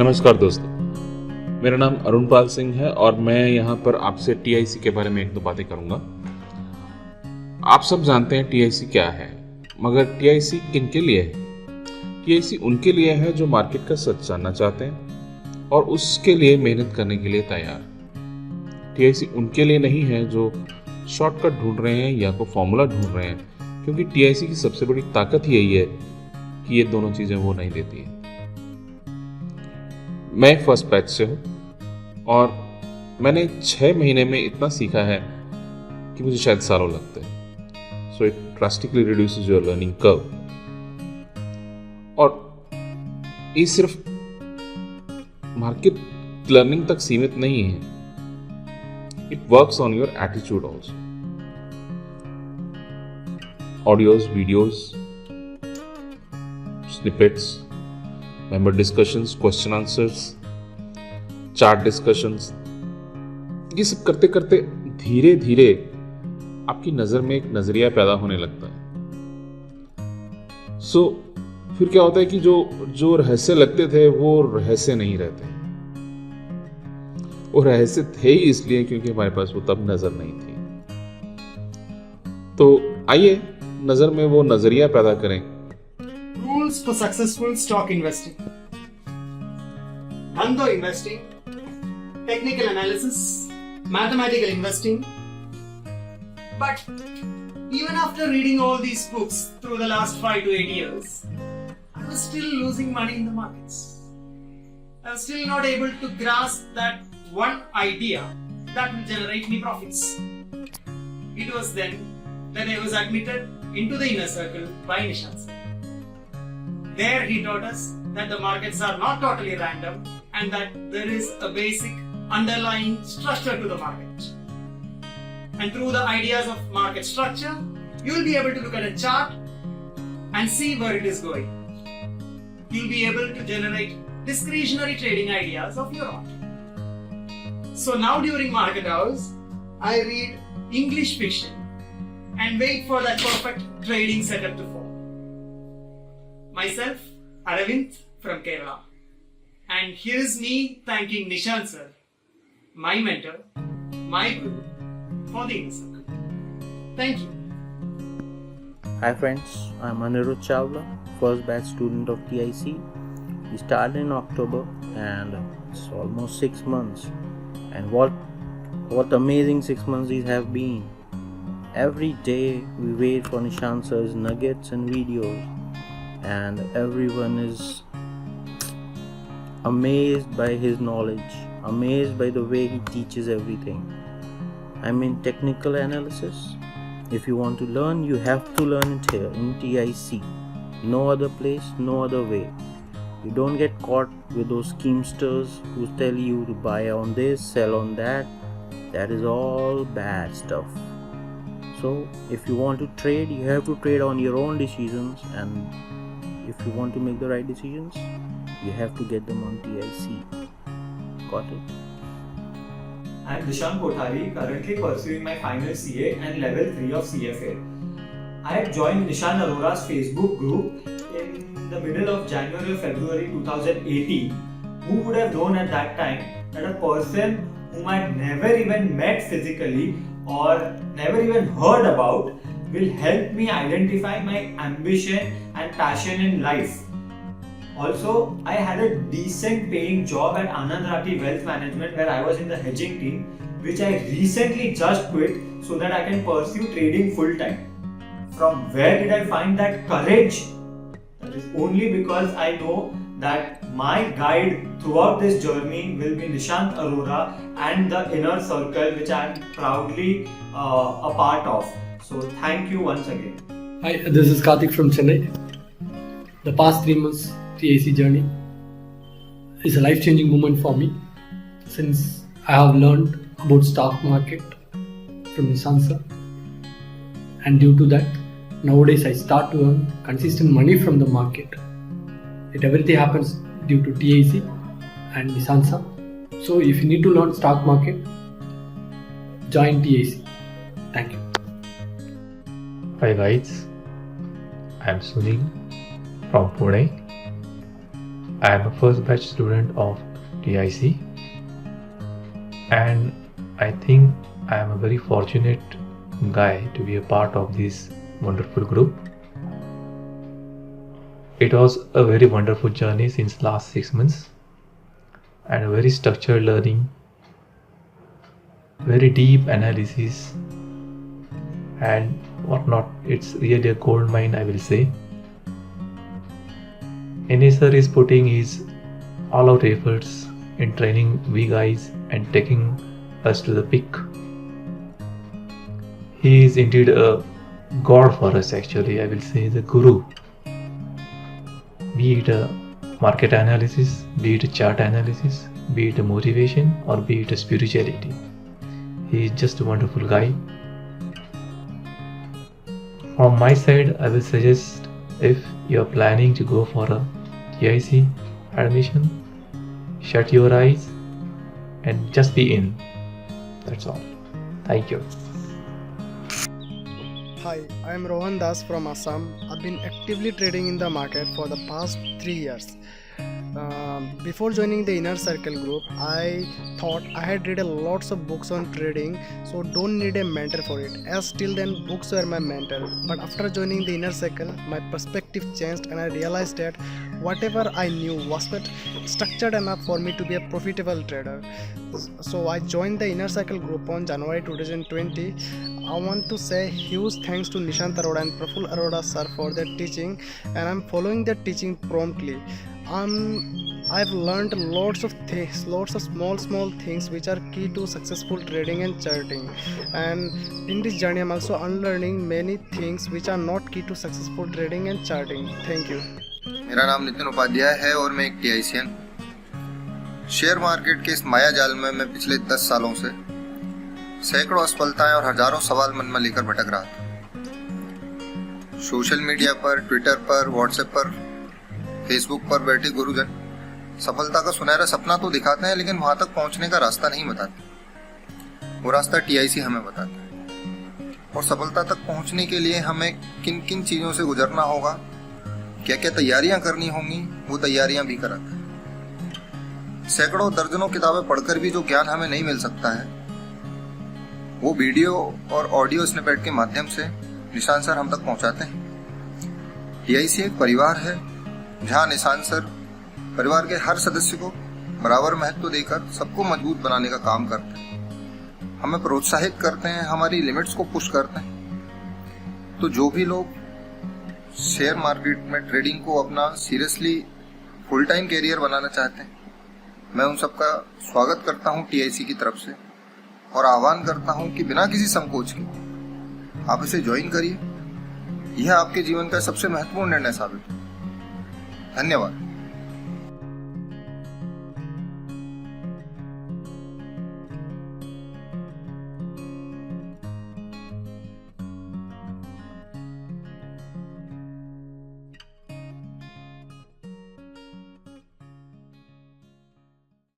नमस्कार दोस्तों, मेरा नाम अरुण पाल सिंह है और मैं यहाँ पर आपसे टीआईसी के बारे में एक दो बातें करूँगा। आप सब जानते हैं टीआईसी क्या है, मगर टीआईसी किनके लिए है? टीआईसी उनके लिए है जो मार्केट का सच जानना चाहते हैं और उसके लिए मेहनत करने के लिए तैयार। टीआईसी उनके लिए नहीं है जो शॉर्टकट ढूंढ रहे हैं या कोई फॉर्मूला ढूंढ रहे हैं, क्योंकि टीआईसी की सबसे बड़ी ताकत ही यही है कि ये दोनों चीज़ें वो नहीं देती है। मैं फर्स्ट बैच से हूँ और मैंने 6 महीने में इतना सीखा है कि मुझे शायद सालों लगते हैं। So it drastically reduces your learning curve. और ये सिर्फ मार्केट लर्निंग तक सीमित नहीं है, it works on your attitude also. Audios, videos, snippets, member discussions, question answers, chart discussions, ये सब करते करते धीरे धीरे आपकी नजर में एक नजरिया पैदा होने लगता है। फिर क्या होता है कि जो रहस्य लगते थे वो रहस्य नहीं रहते। वो रहस्य थे ही इसलिए क्योंकि हमारे पास वो तब नजर नहीं थी। तो आइए नजर में वो नजरिया पैदा करें। Rules for successful stock investing. Bando investing, technical analysis, mathematical investing. But even after reading all these books through the last 5 to 8 years, I was still losing money in the markets. I was still not able to grasp that one idea that will generate me profits. It was then that I was admitted into the inner circle by Nishant sir. There he taught us that the markets are not totally random and that there is a basic underlying structure to the market. And through the ideas of market structure, you will be able to look at a chart and see where it is going. You will be able to generate discretionary trading ideas of your own. So now during market hours, I read English fiction and wait for that perfect trading setup to fall. Myself, Aravind from Kerala. And here's me thanking Nishant sir, my mentor, my guru, for the inner circle. Thank you. Hi friends, I'm Anirudh Chawla, first batch student of TIC. We started in October and it's almost 6 months. And what amazing 6 months these have been. Every day we wait for Nishant sir's nuggets and videos. And everyone is amazed by his knowledge, amazed by the way he teaches everything. I mean, technical analysis. If you want to learn, you have to learn it here in TIC. No other place, no other way. You don't get caught with those schemesters who tell you to buy on this, sell on that. That is all bad stuff. So, if you want to trade, you have to trade on your own decisions, and if you want to make the right decisions, you have to get them on TIC. Got it? I am Dishan Kothari, currently pursuing my final CA and level 3 of CFA. I had joined Nishan Arora's Facebook group in the middle of January or February 2018. Who would have known at that time that a person whom I had never even met physically or never even heard about will help me identify my ambition and passion in life. Also, I had a decent paying job at Anand Rathi Wealth Management where I was in the hedging team, which I recently just quit so that I can pursue trading full time. From where did I find that courage? That is only because I know that my guide throughout this journey will be Nishant Arora and the inner circle, which I am proudly a part of. So thank you once again. Hi, this is Karthik from Chennai. The past 3 months TIC journey is a life-changing moment for me, since I have learned about stock market from Nishant sir, and due to that, nowadays I start to earn consistent money from the market. Everything happens due to TIC and Nishant sir. So if you need to learn stock market, join TIC. Thank you. Hi guys, I am Sunil from Pune. I am a first batch student of TIC, and I think I am a very fortunate guy to be a part of this wonderful group. It was a very wonderful journey since last 6 months, and a very structured learning, very deep analysis and whatnot. It's really a gold mine, I will say. NA sir is putting his all-out efforts in training we guys and taking us to the peak. He is indeed a god for us, actually. I will say the guru. Be it a market analysis, be it a chart analysis, be it a motivation, or be it a spirituality. He is just a wonderful guy. From my side, I will suggest, if you are planning to go for a TIC admission, shut your eyes and just be in. That's all. Thank you. Hi, I am Rohan Das from Assam. I've been actively trading in the market for the past 3 years. Before joining the Inner Circle group, I thought I had read lots of books on trading, so don't need a mentor for it, as till then books were my mentor. But after joining the Inner Circle, my perspective changed and I realized that whatever I knew was not structured enough for me to be a profitable trader. So I joined the Inner Circle group on January 2020. I want to say huge thanks to Nishant Arora and Praful Arora sir for their teaching, and I'm following their teaching promptly. I've learned lots of things, lots of small things which are key to successful trading and charting. And in this journey, I'm also unlearning many things which are not key to successful trading and charting. Thank you. मेरा नाम नितिन उपाध्याय है और मैं एक TICN। Share market के इस माया जाल में मैं पिछले 10 सालों से सैकड़ों असफलताएं और हजारों सवाल मन में लेकर भटक रहा था। सोशल मीडिया पर, ट्विटर पर, व्हाट्सएप पर, फेसबुक पर बैठे गुरुजन सफलता का सुनहरा सपना तो दिखाते हैं, लेकिन वहां तक पहुंचने का रास्ता नहीं बताते। वो रास्ता TIC हमें बताता है। और सफलता तक पहुंचने के लिए हमें किन किन चीजों से गुजरना होगा, क्या क्या तैयारियां करनी होंगी, वो तैयारियां भी कराता है। सैकड़ों दर्जनों किताबें पढ़कर भी जो ज्ञान हमें नहीं मिल सकता है, वो वीडियो और ऑडियो स्निपेट के माध्यम से निशान सर हम तक पहुंचाते हैं। TIC एक परिवार है जहां निशान सर परिवार के हर सदस्य को बराबर महत्व देकर सबको मजबूत बनाने का काम करते हैं। हमें प्रोत्साहित करते हैं, हमारी लिमिट्स को पुश करते हैं। तो जो भी लोग शेयर मार्केट में ट्रेडिंग को अपना सीरियसली फुल टाइम कैरियर बनाना चाहते हैं, मैं उन सबका स्वागत करता हूं TIC की तरफ से और आह्वान करता हूं कि बिना किसी संकोच के आप इसे ज्वाइन करिए। यह आपके जीवन का सबसे महत्वपूर्ण निर्णय साबित हो। धन्यवाद।